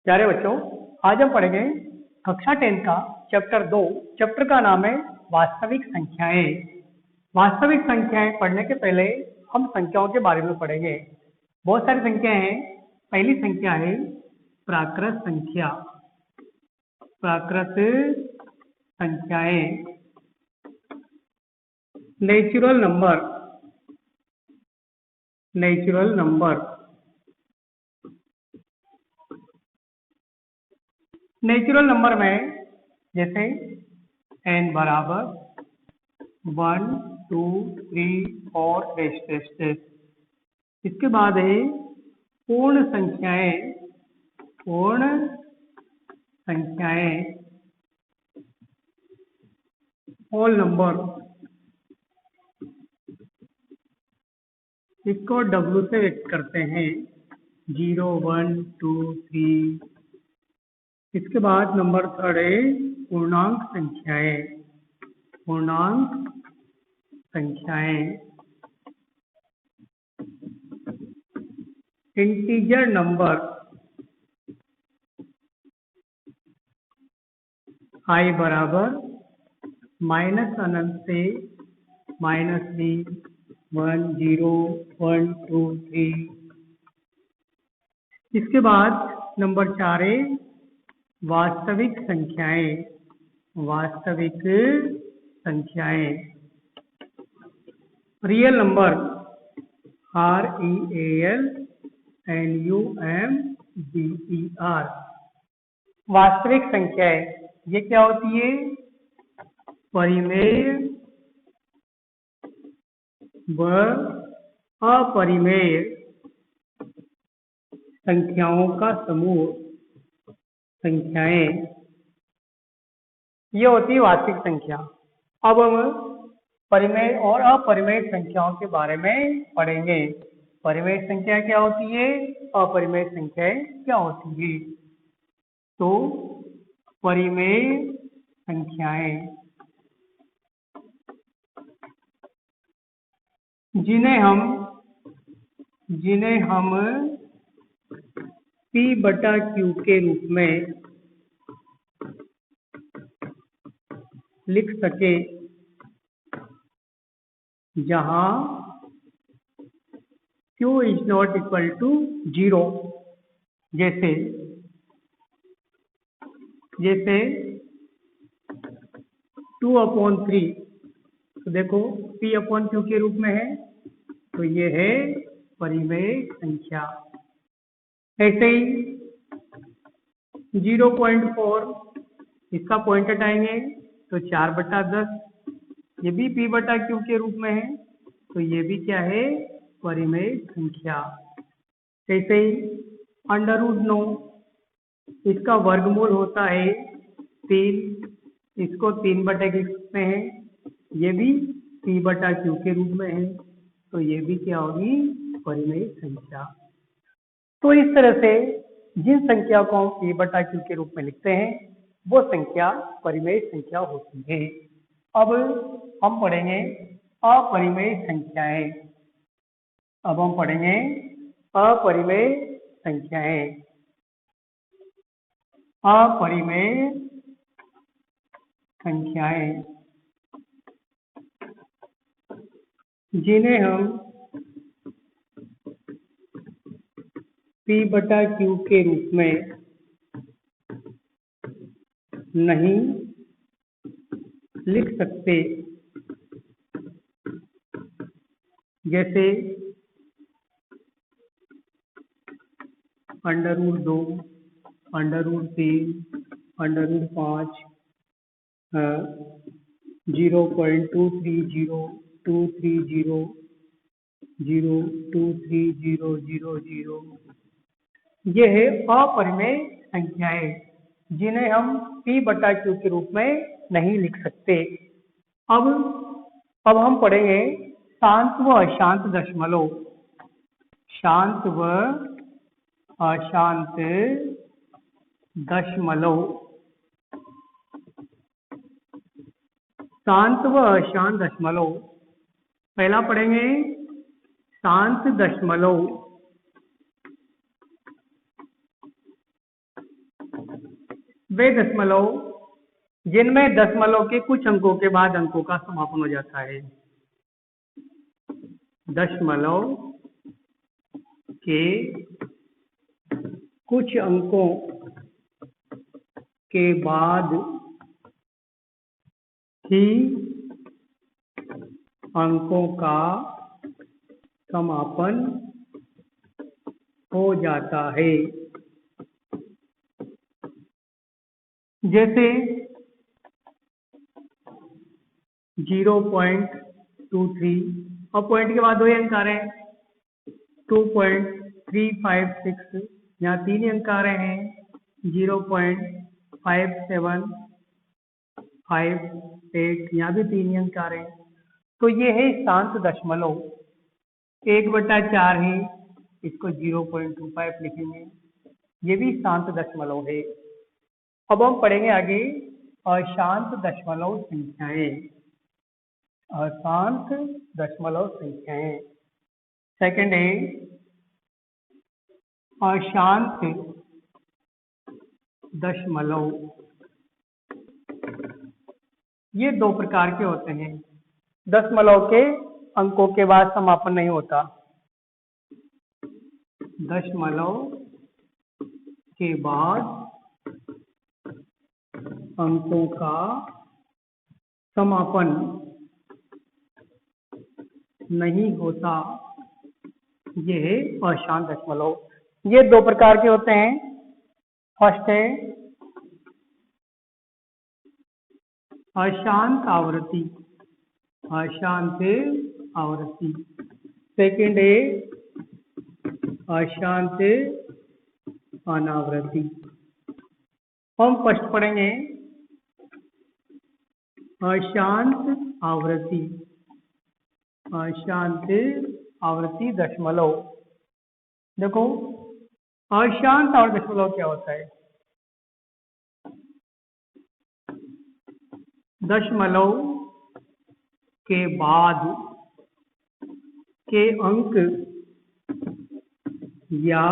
प्यारे बच्चों, आज हम पढ़ेंगे कक्षा 10 का चैप्टर 2। चैप्टर का नाम है वास्तविक संख्याएं। वास्तविक संख्याएं पढ़ने के पहले हम संख्याओं के बारे में पढ़ेंगे। बहुत सारी संख्याएं हैं। पहली संख्या है प्राकृत संख्या। प्राकृत संख्याएं, natural number. Natural number, natural number में जैसे n बराबर 1, 2, 3, 4 इसके बाद है पूर्ण संख्याएं। पूर्ण संख्याएं, होल नंबर। इसको W से व्यक्त करते हैं 0, 1, 2, 3। इसके बाद नंबर थर्ड है पूर्णांक संख्याएं। पूर्णांक संख्याएं, इंटीजर नंबर। I बराबर माइनस अनंत से -3, 1, 0, 1, 2, 3। इसके बाद नंबर 4 है वास्तविक संख्याएं। वास्तविक संख्याएं, रियल नंबर। REALNUMBER। वास्तविक संख्याएं ये क्या होती है? परिमेय व अपरिमेय संख्याओं का समूह। संख्याएं ये होती है वास्तविक संख्या। अब हम परिमेय और अपरिमेय संख्याओं के बारे में पढ़ेंगे। परिमेय संख्या क्या होती है, अपरिमेय संख्याएं क्या होती है। तो परिमेय संख्याएं जिन्हें हम P/Q के रूप में लिख सके, जहां Q is not equal to 0। जैसे 2/3। तो देखो P/Q के रूप में है, तो ये है परिमेय संख्या। ऐसे ही 0.4, इसका पॉइंट हटाएंगे तो 4/10। ये भी P/Q के रूप में है, तो ये भी क्या है? परिमेय संख्या। ऐसे ही √9, इसका वर्गमूल होता है 3। इसको 3/x में है, ये भी P/Q के रूप में है, तो ये भी क्या होगी? परिमेय संख्या। तो इस तरह से जिन संख्या को हम P/Q के रूप में लिखते हैं वो संख्या परिमेय संख्या होती है। अब हम पढ़ेंगे अपरिमेय संख्याएं। अब हम पढ़ेंगे अपरिमेय संख्याएं। अपरिमेय संख्याएं जिन्हें हम P/Q के रूप में नहीं लिख सकते, जैसे √2, √3, √5, 0.230, 230, 0.23000। ये है अपरिमेय संख्याएं जिन्हें हम P/Q के रूप में नहीं लिख सकते। अब हम पढ़ेंगे शांत व अशांत दशमलव। शांत व अशांत दशमलव। शांत व अशांत दशमलव, पहला पढ़ेंगे शांत दशमलव। वे दशमलव जिनमें दशमलव के कुछ अंकों के बाद अंकों का समापन हो जाता है। दशमलव के कुछ अंकों के बाद ही अंकों का समापन हो जाता है। जैसे 0.23 और पॉइंट के बाद 2 अंक आ रहे हैं, 2.356 यहाँ 3 अंक आ रहे हैं, 0.5758 यहाँ भी 3 अंक आ रहे हैं। तो ये है शांत दशमलव। 1/4 है, इसको 0.25 लिखेंगे, ये भी शांत दशमलव है। अब हम पढ़ेंगे आगे अशांत दशमलव संख्याएं। अशांत दशमलव संख्याएं। सेकंड है अशांत दशमलव। ये 2 प्रकार के होते हैं। दशमलव के अंकों के बाद समापन नहीं होता। दशमलव के बाद अंकों का समापन नहीं होता, ये है अशांत दशमलव। ये 2 प्रकार के होते हैं। फर्स्ट है अशांत आवृत्ति, अशांत आवृत्ति। सेकंड है अशांत अनावृत्ति। हम फर्स्ट पढ़ेंगे अशांत आवृत्ति। अशांत आवृत्ति दशमलव। देखो अशांत आवृत्ति दशमलव क्या होता है? दशमलव के बाद के अंक या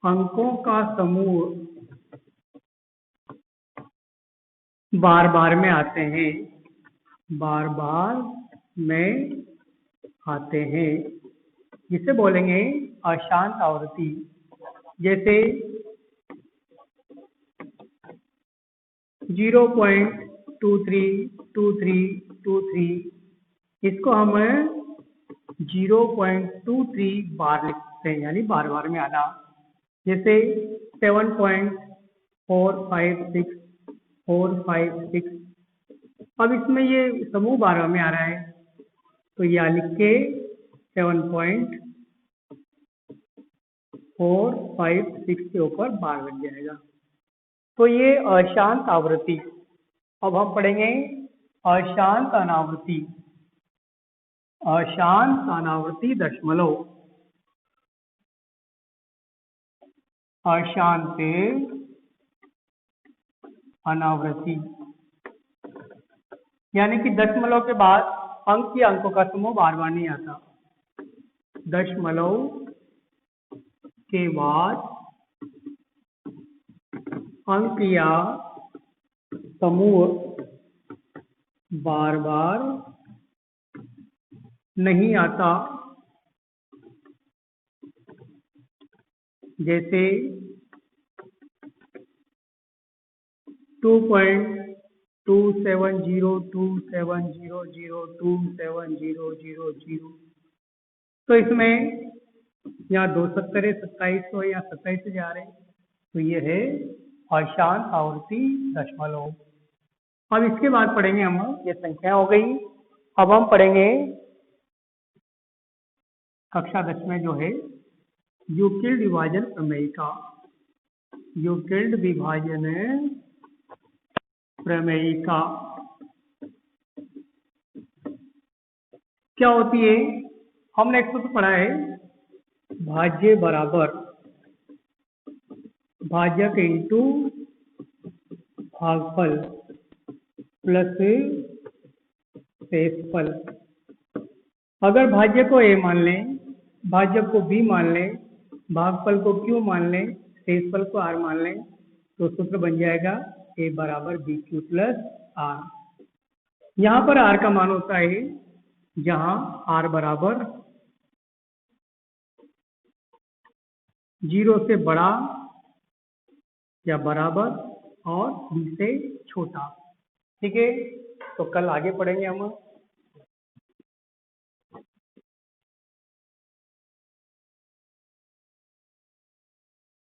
अंकों का समूह बार बार में आते हैं, बार बार में आते हैं, जिसे बोलेंगे अशांत आवृत्ति। जैसे 0.232323, इसको हम 0.23 बार लिखते हैं, यानी बार बार में आना। जैसे 7.456456। अब इसमें ये समूह बार बार में आ रहा है, तो यह लिख के 7.456 के ऊपर बार लग जाएगा। तो ये अशांत आवृत्ति। अब हम पढ़ेंगे अशांत अनावृत्ति। अशांत अनावृत्ति दशमलव। अशांत अनावृत्ति यानी कि दशमलव के बाद अंक या अंकों का समूह बार बार नहीं आता। दशमलव के बाद अंक या समूह बार बार नहीं आता। जैसे 2.270270027000। तो इसमें यहाँ 2 सत्तरे 2700 या 27 से जा रहे हैं, तो ये है अशांत आवृत्ति दशमलव। अब इसके बाद पढ़ेंगे हम, ये संख्या हो गई। अब हम पढ़ेंगे कक्षा 10 में जो है यूक्लिड विभाजन प्रमेयिका। यूक्लिड विभाजन प्रमेयिका क्या होती है? हमने एक सूत्र पढ़ा है, भाज्य बराबर भाजक इंटू भागफल प्लस शेषफल। अगर भाज्य को a मान लें, भाजक को b मान लें, भागफल को q मान लें, शेषफल को r मान लें, तो सूत्र बन जाएगा A बराबर BQ प्लस R। यहाँ पर R का मान होता है जहाँ R बराबर 0 से बड़ा या बराबर और B से छोटा। ठीक है, तो कल आगे पढ़ेंगे हम।